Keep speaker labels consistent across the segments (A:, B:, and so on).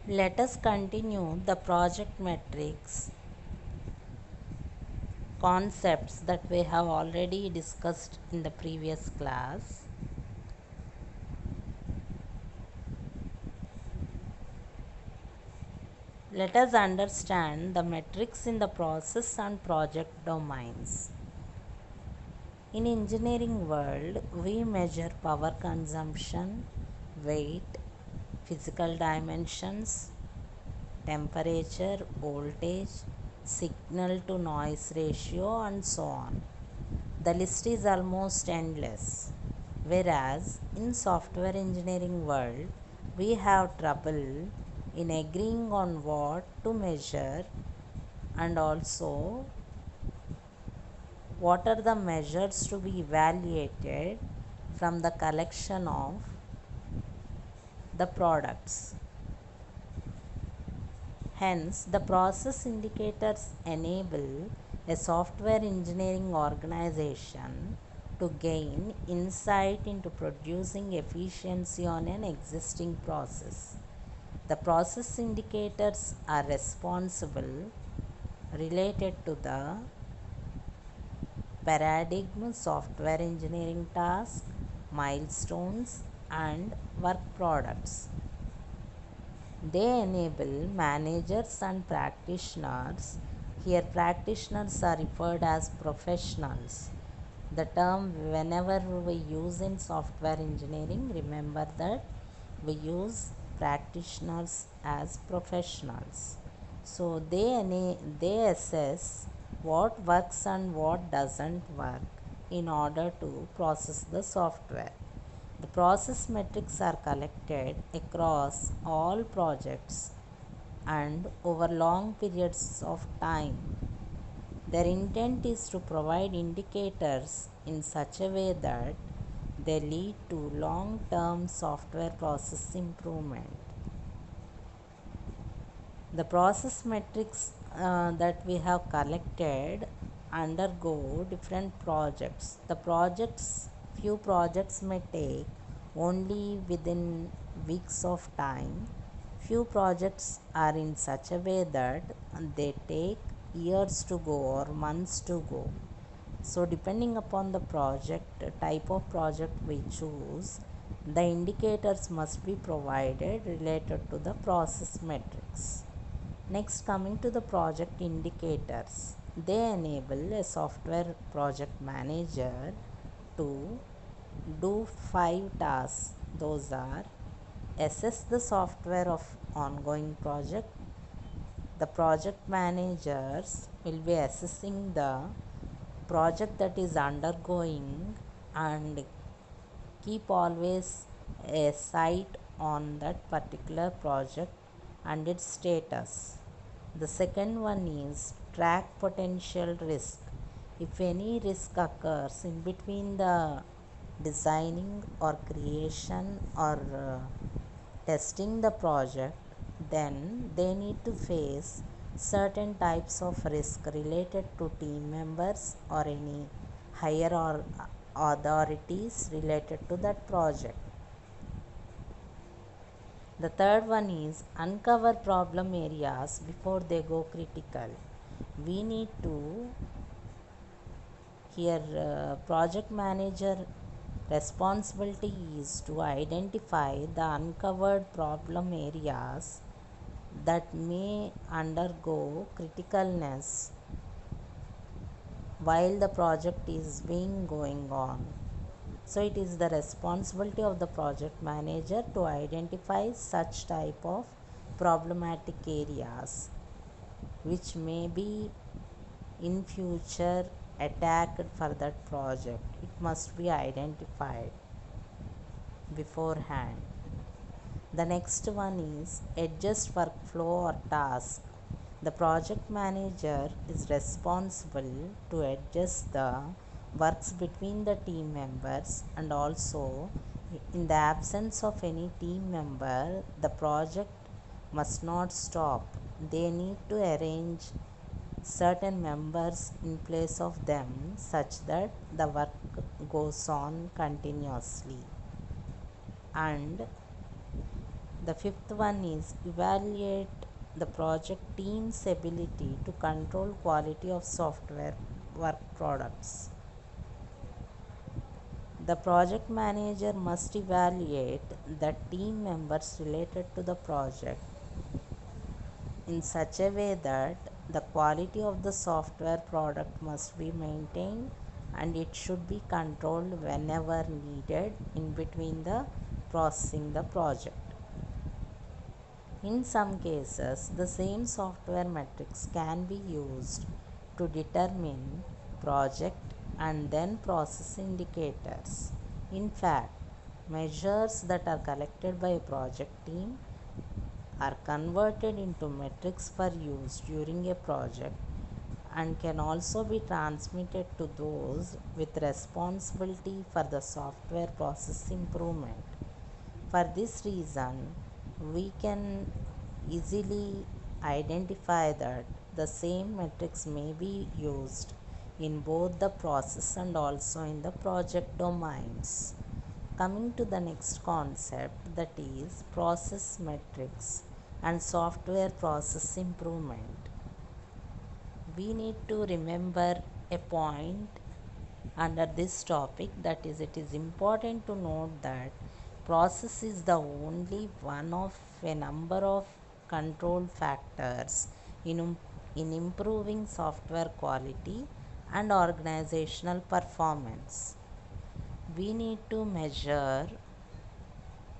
A: Let us continue the project metrics concepts that we have already discussed in the previous class. Let us understand the metrics in the process and project domains. In engineering world, we measure power consumption, weight, physical dimensions, temperature, voltage, signal to noise ratio, and so on. The list is almost endless. Whereas in software engineering world, we have trouble in agreeing on what to measure and also what are the measures to be evaluated from the collection of the products. Hence, the process indicators enable a software engineering organization to gain insight into producing efficiency on an existing process. The process indicators are responsible related to the paradigm, software engineering tasks, milestones, and work products. They enable managers and practitioners. Here, practitioners are referred as professionals. The term, whenever we use in software engineering, remember that we use practitioners as professionals. So, they assess what works and what doesn't work in order to process the software. The process metrics are collected across all projects and over long periods of time. Their intent is to provide indicators in such a way that they lead to long term software process improvement. The process metrics that we have collected undergo different projects. Few projects may take only within weeks of time. Few projects are in such a way that they take years to go or months to go. So, depending upon the project, type of project we choose, the indicators must be provided related to the process metrics. Next, coming to the project indicators, they enable a software project manager to do 5 tasks. Those are: assess the software of ongoing project. The project managers will be assessing the project that is undergoing and keep always a sight on that particular project and its status. The second one is track potential risk. If any risk occurs in between the designing or creation or testing the project, then they need to face certain types of risk related to team members or any higher or authorities related to that project. The third one is uncover problem areas before they go critical. We need to here project manager responsibility is to identify the uncovered problem areas that may undergo criticalness while the project is being going on. So it is the responsibility of the project manager to identify such type of problematic areas which may be in future attacked for that project. It must be identified beforehand. The next one is adjust workflow or task. The project manager is responsible to adjust the works between the team members, and also in the absence of any team member, the project must not stop. They need to arrange certain members in place of them such that the work goes on continuously. And The fifth one is evaluate the project team's ability to control quality of software work products. The project manager must evaluate the team members related to the project in such a way that the quality of the software product must be maintained and it should be controlled whenever needed in between the processing the project. In some cases, the same software metrics can be used to determine project and then process indicators. In fact, measures that are collected by a project team are converted into metrics for use during a project and can also be transmitted to those with responsibility for the software process improvement. For this reason, we can easily identify that the same metrics may be used in both the process and also in the project domains. Coming to the next concept, that is process metrics and software process improvement. We need to remember a point under this topic, that is, it is important to note that process is the only one of a number of control factors in improving software quality and organizational performance. We need to measure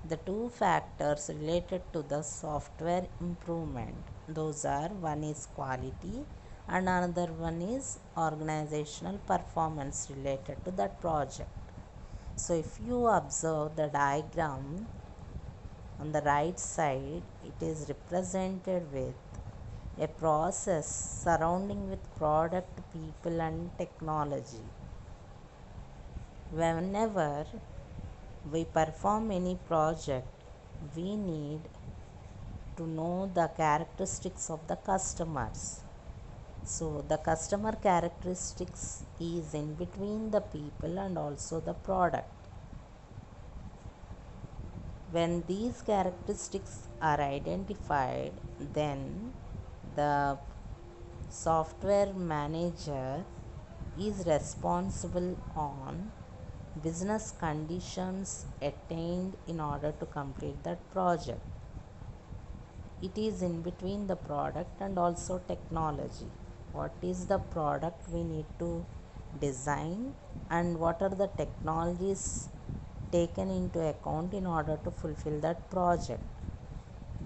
A: the two factors related to the software improvement. Those are, one is quality and another one is organizational performance related to that project. So if you observe the diagram on the right side, it is represented with a process surrounding with product, people and technology. Whenever we perform any project, we need to know the characteristics of the customers. So the customer characteristics is in between the people and also the product. When these characteristics are identified, then the software manager is responsible on business conditions attained in order to complete that project. It is in between the product and also technology. What is the product we need to design and what are the technologies taken into account in order to fulfill that project.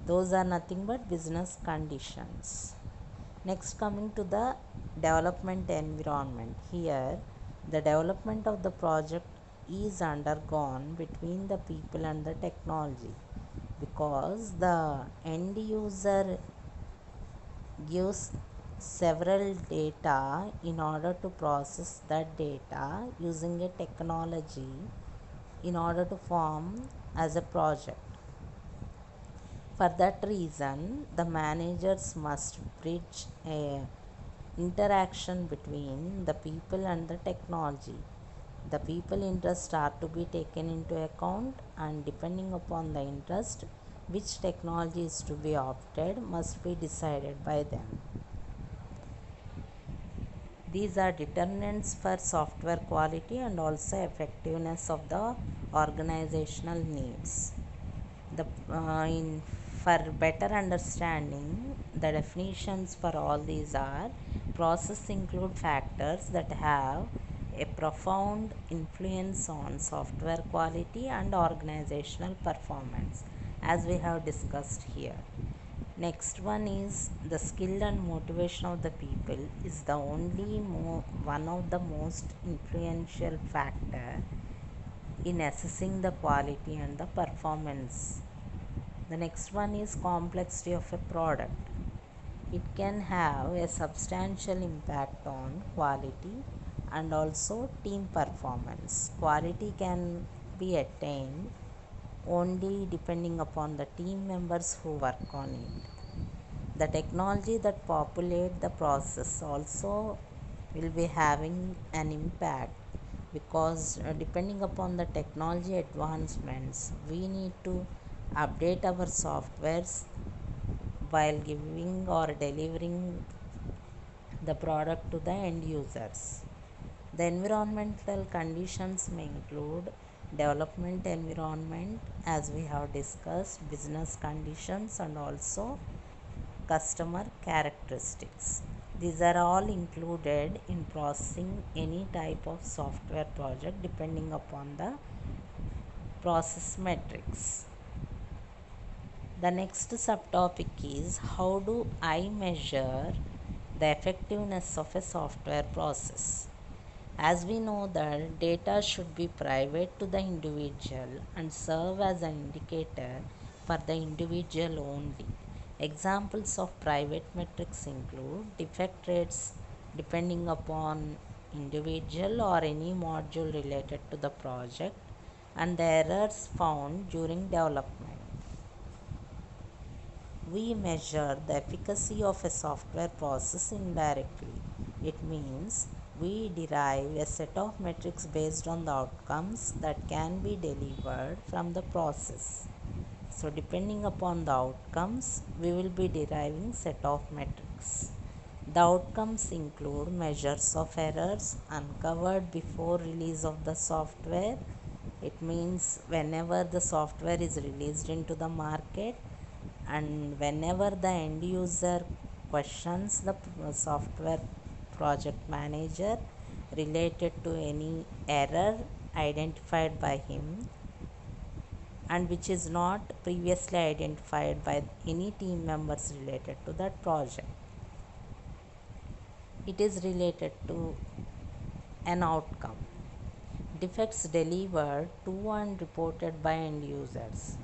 A: Those are nothing but business conditions. Next, coming to the development environment. Here, the development of the project is undergone between the people and the technology, because the end user gives several data in order to process that data using a technology in order to form as a project. For that reason, the managers must bridge a interaction between the people and the technology. The people interests are to be taken into account, and depending upon the interest, which technology is to be opted must be decided by them. These are determinants for software quality and also effectiveness of the organizational needs. For better understanding, the definitions for all these are: process include factors that have a profound influence on software quality and organizational performance, as we have discussed here. Next one is the skill and motivation of the people is the only one of the most influential factor in assessing the quality and the performance. The next one is complexity of a product. It can have a substantial impact on quality and also team performance. Quality can be attained only depending upon the team members who work on it. The technology that populate the process also will be having an impact, because depending upon the technology advancements, we need to update our softwares while giving or delivering the product to the end users. The environmental conditions may include development environment, as we have discussed, business conditions, and also customer characteristics. These are all included in processing any type of software project depending upon the process metrics. The next subtopic is how do I measure the effectiveness of a software process? As we know that data should be private to the individual and serve as an indicator for the individual only. Examples of private metrics include defect rates depending upon individual or any module related to the project, and the errors found during development. We measure the efficacy of a software process indirectly. It means we derive a set of metrics based on the outcomes that can be delivered from the process. So depending upon the outcomes, we will be deriving set of metrics. The outcomes include measures of errors uncovered before release of the software. It means whenever the software is released into the market, and whenever the end user questions the software project manager related to any error identified by him and which is not previously identified by any team members related to that project, it is related to an outcome. Defects delivered to and reported by end users.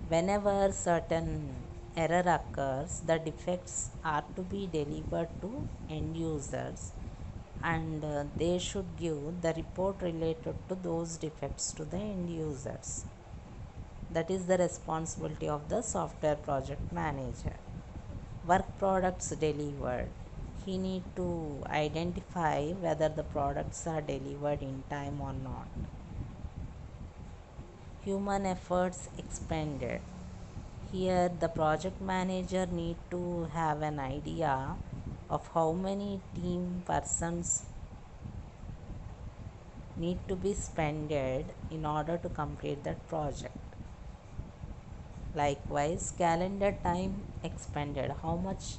A: Whenever certain error occurs, the defects are to be delivered to end users, and they should give the report related to those defects to the end users. That is the responsibility of the software project manager. Work products delivered. He need to identify whether the products are delivered in time or not. Human efforts expended. Here the project manager need to have an idea of how many team persons need to be spended in order to complete that project. Likewise, calendar time expended, how much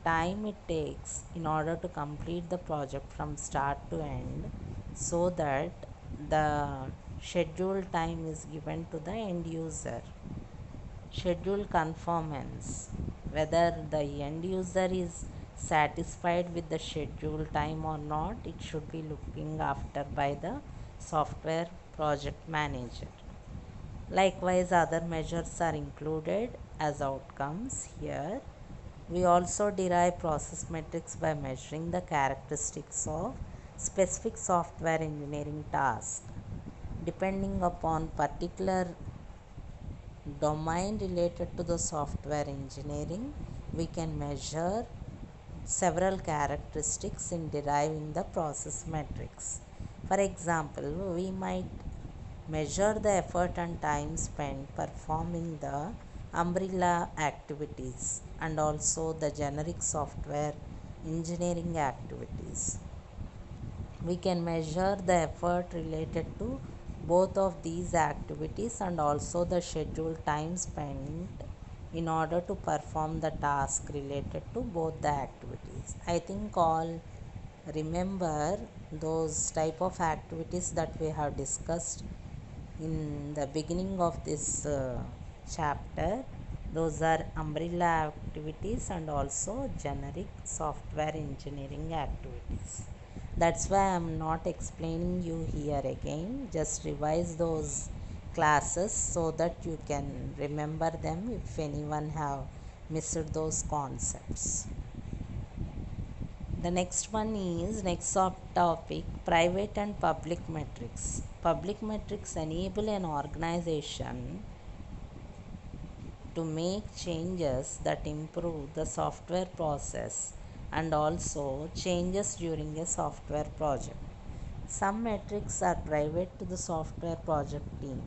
A: time it takes in order to complete the project from start to end, so that the scheduled time is given to the end user. Schedule conformance, whether the end user is satisfied with the schedule time or not, it should be looking after by the software project manager. Likewise, other measures are included as outcomes. Here we also derive process metrics by measuring the characteristics of specific software engineering task. Depending upon particular domain related to the software engineering, we can measure several characteristics in deriving the process metrics. For example, we might measure the effort and time spent performing the umbrella activities and also the generic software engineering activities. We can measure the effort related to both of these activities and also the scheduled time spent in order to perform the task related to both the activities. I think all remember those type of activities that we have discussed in the beginning of this chapter. Those are umbrella activities and also generic software engineering activities. That's why I'm not explaining you here again. Just revise those classes so that you can remember them if anyone have missed those concepts. The next one is next subtopic, private and public metrics. Public metrics enable an organization to make changes that improve the software process and also changes during a software project. Some metrics are private to the software project team,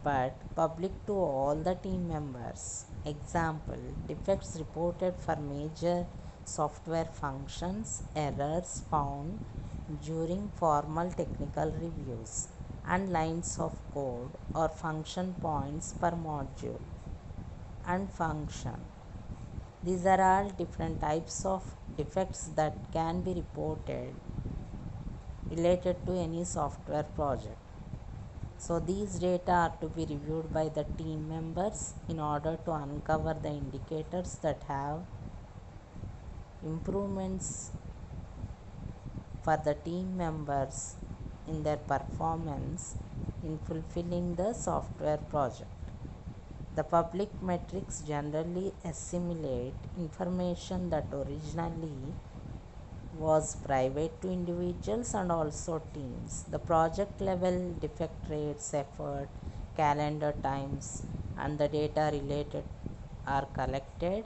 A: but public to all the team members. Example, defects reported for major software functions, errors found during formal technical reviews, and lines of code or function points per module and function. These are all different types of defects that can be reported related to any software project. So these data are to be reviewed by the team members in order to uncover the indicators that have improvements for the team members in their performance in fulfilling the software project. The public metrics generally assimilate information that originally was private to individuals and also teams. The project level defect rates, effort, calendar times, and the data related are collected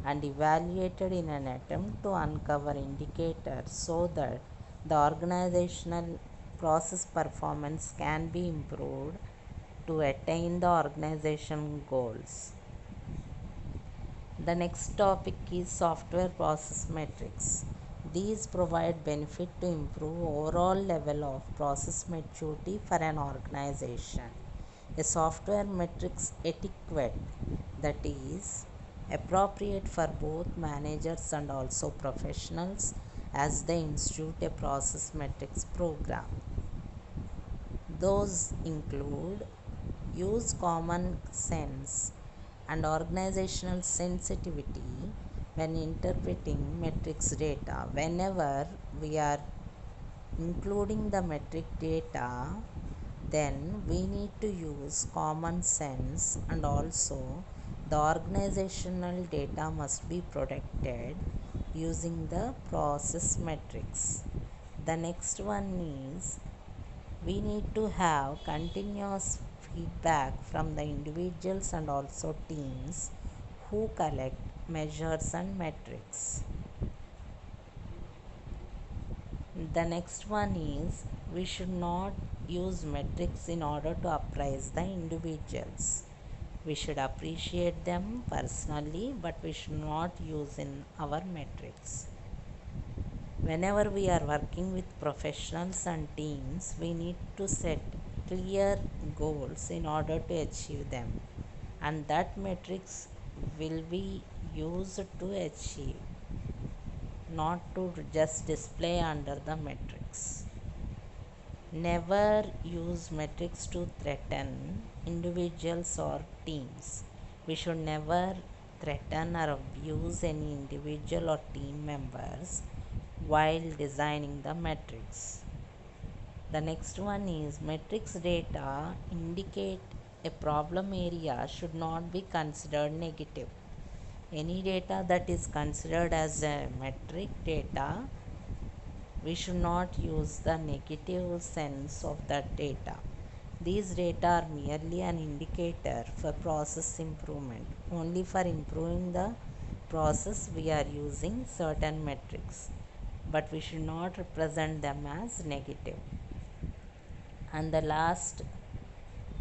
A: and evaluated in an attempt to uncover indicators so that the organizational process performance can be improved to attain the organization goals. The next topic is software process metrics. These provide benefit to improve overall level of process maturity for an organization. A software metrics etiquette that is appropriate for both managers and also professionals as they institute a process metrics program. Those include use common sense and organizational sensitivity when interpreting metrics data. Whenever we are including the metric data, then we need to use common sense, and also the organizational data must be protected using the process metrics. The next one is we need to have continuous feedback from the individuals and also teams who collect measures and metrics. The next one is we should not use metrics in order to appraise the individuals. We should appreciate them personally, but we should not use in our metrics. Whenever we are working with professionals and teams, we need to set clear goals in order to achieve them, and that metrics will be used to achieve, not to just display under the metrics. Never use metrics to threaten individuals or teams. We should never threaten or abuse any individual or team members while designing the metrics. The next one is metrics data indicate a problem area should not be considered negative. Any data that is considered as a metric data, we should not use the negative sense of that data. These data are merely an indicator for process improvement. Only for improving the process we are using certain metrics, but we should not represent them as negative. And the last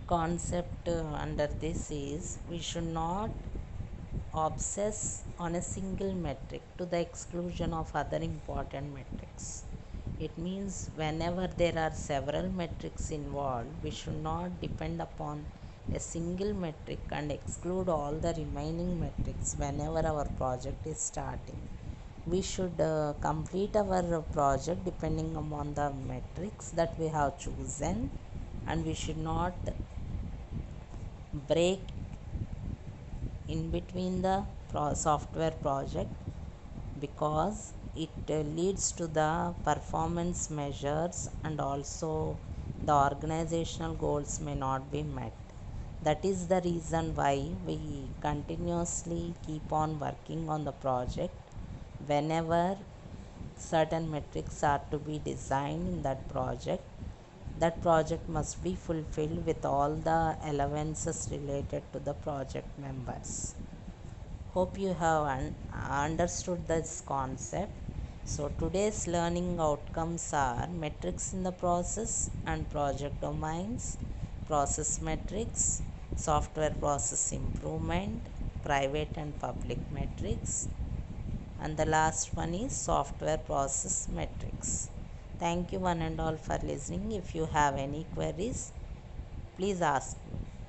A: concept under this is we should not obsess on a single metric to the exclusion of other important metrics. It means whenever there are several metrics involved, we should not depend upon a single metric and exclude all the remaining metrics whenever our project is starting. We should complete our project depending upon the metrics that we have chosen, and we should not break in between the software project, because it leads to the performance measures and also the organizational goals may not be met. That is the reason why we continuously keep on working on the project. Whenever certain metrics are to be designed in that project must be fulfilled with all the allowances related to the project members. Hope you have understood this concept. So today's learning outcomes are metrics in the process and project domains, process metrics, software process improvement, private and public metrics, and the last one is software process metrics. Thank you one and all for listening. If you have any queries, please ask me.